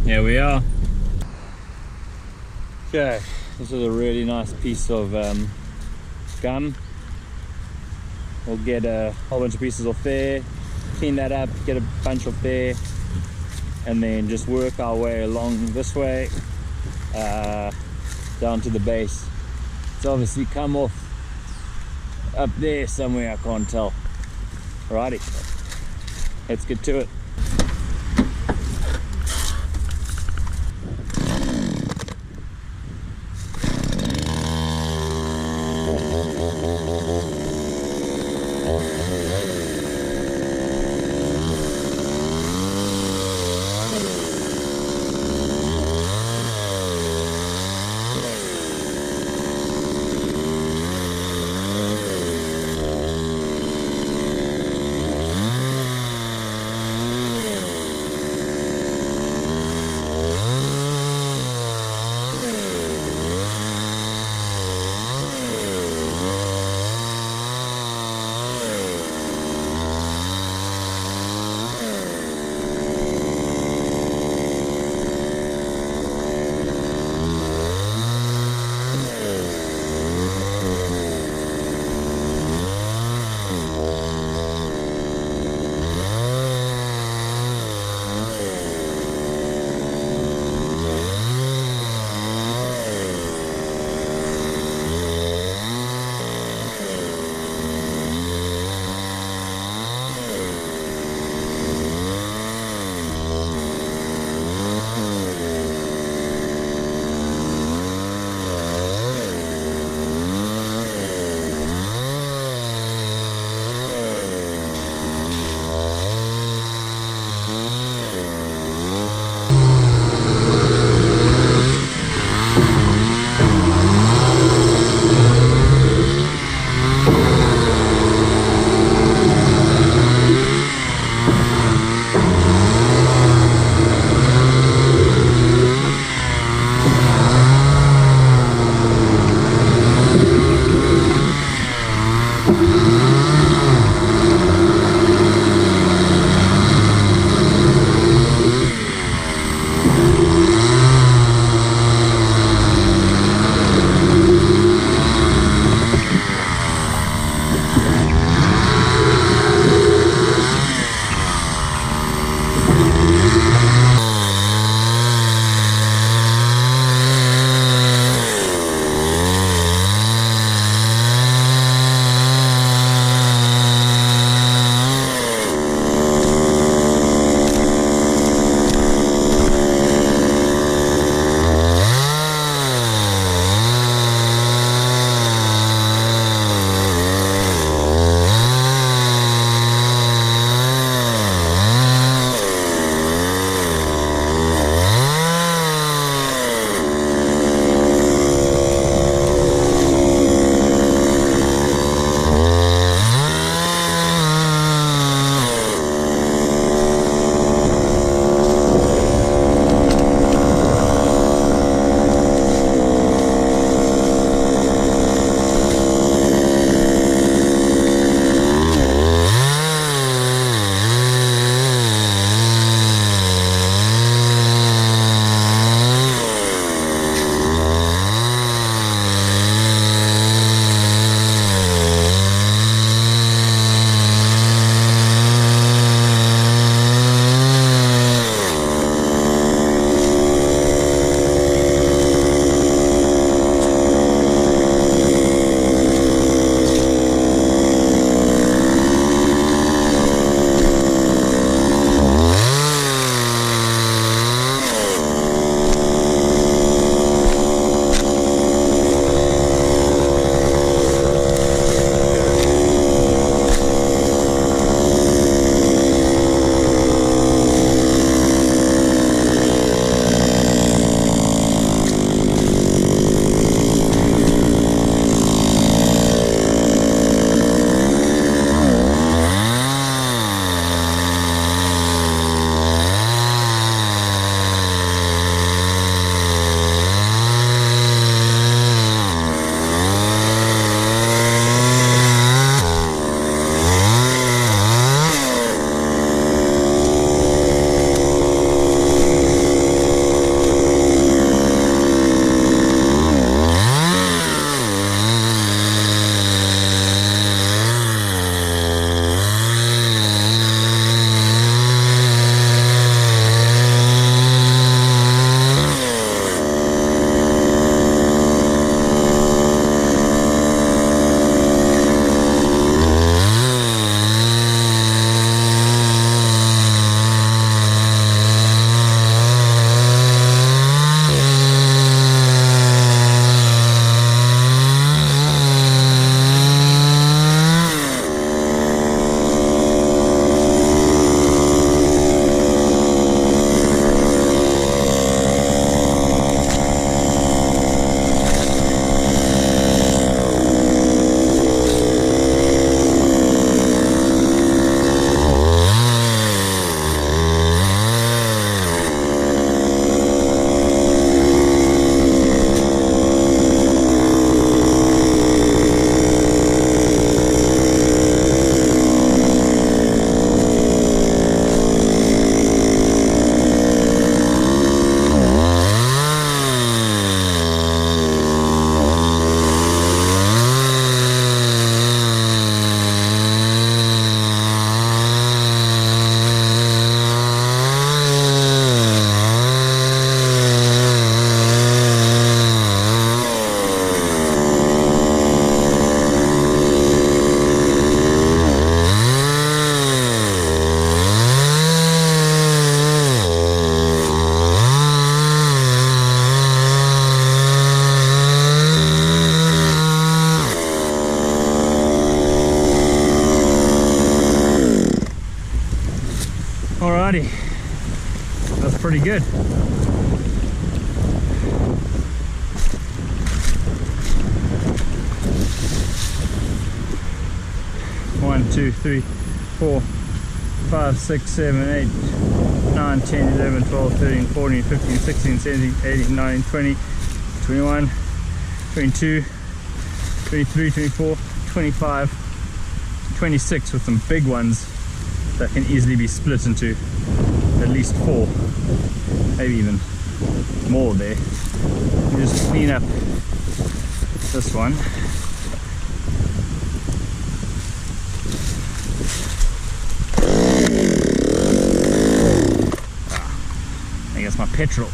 Here we are. Okay, this is a really nice piece of gum. We'll get a whole bunch of pieces off there, clean that up, get a bunch off there, and then just work our way along this way down to the base. It's obviously come off up there somewhere, I can't tell. Alrighty, let's get to it. pretty good. One, two, three, 4, 5, 6, 7, 8, 9, 10, 11, 12, 13, 14, 15, 16, 17, 18, 19, 20, 21, 22, 23, 24, 25, 26 with some big ones that can easily be split into at least 4, maybe even more there. Just clean up this one. I guess my petrol.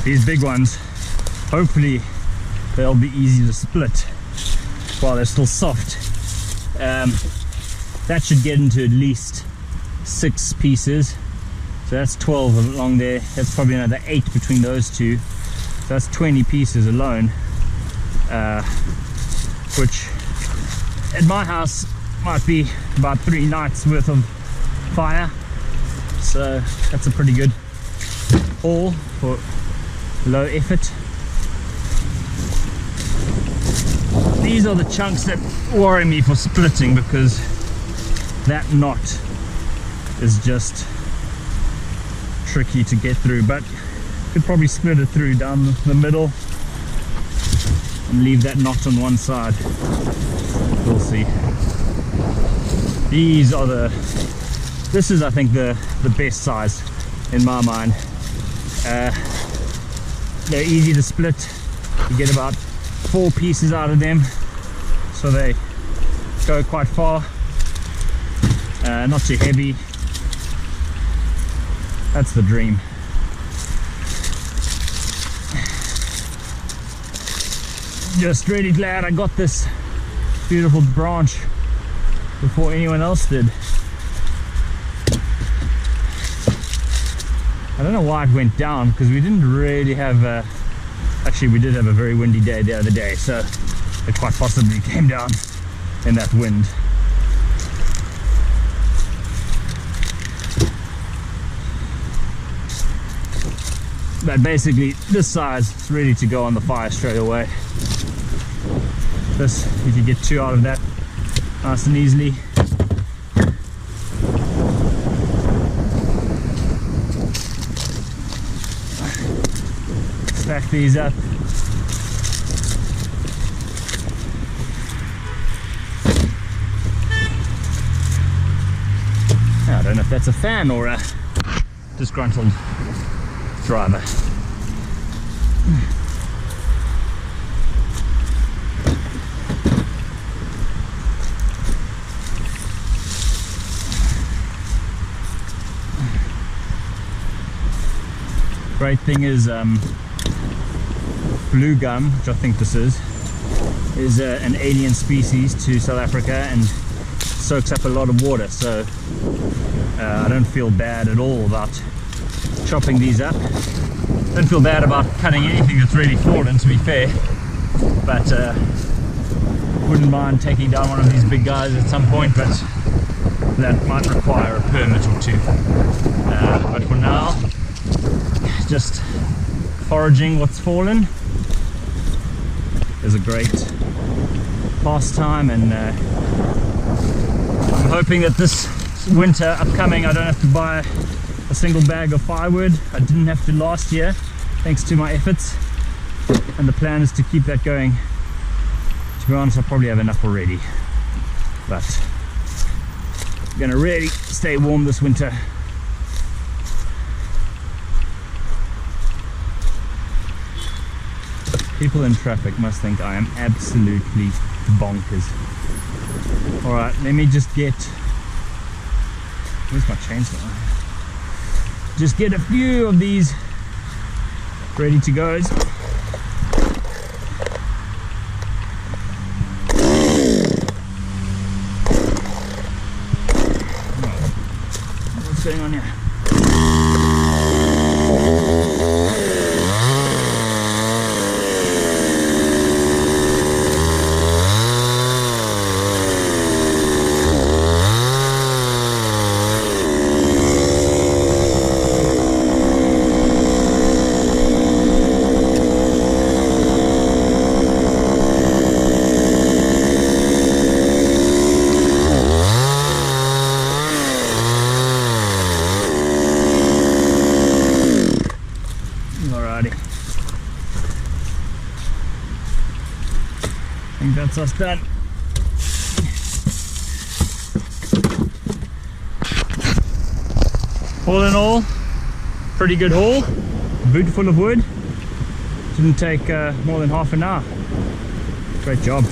These big ones, hopefully they'll be easy to split while they're still soft. That should get into at least 6 pieces, so that's 12 along there. That's probably another 8 between those two, so that's 20 pieces alone, which at my house might be about 3 nights worth of fire. So that's a pretty good haul for low effort. These are the chunks that worry me for splitting, because that knot is just tricky to get through, but could probably split it through down the middle and leave that knot on one side. We'll see. These are this is, I think, the best size in my mind. They're easy to split. You get about 4 pieces out of them, so they go quite far. Not too heavy. That's the dream. Just really glad I got this beautiful branch before anyone else did. I don't know why it went down, because we didn't really have actually we did have a very windy day the other day, so it quite possibly came down in that wind. But basically this size is ready to go on the fire straight away. This, you can get 2 out of that nice and easily. Stack these up. I don't know if that's a fan or a disgruntled driver. Great thing is blue gum, which I think this is an alien species to South Africa and soaks up a lot of water, so I don't feel bad at all about chopping these up. Don't feel bad about cutting anything that's really fallen, to be fair, but wouldn't mind taking down one of these big guys at some point, but that might require a permit or 2. But for now, just foraging what's fallen is a great pastime, and I'm hoping that this winter upcoming I don't have to buy a single bag of firewood. I didn't have to last year thanks to my efforts, and the plan is to keep that going. To be honest, I probably have enough already, but I'm gonna really stay warm this winter. People in traffic must think I am absolutely bonkers. Alright, let me just get... Where's my chainsaw? Just get a few of these ready to go. What's going on here? I think that's us done. All in all, pretty good haul. A boot full of wood. Didn't take more than half an hour. Great job.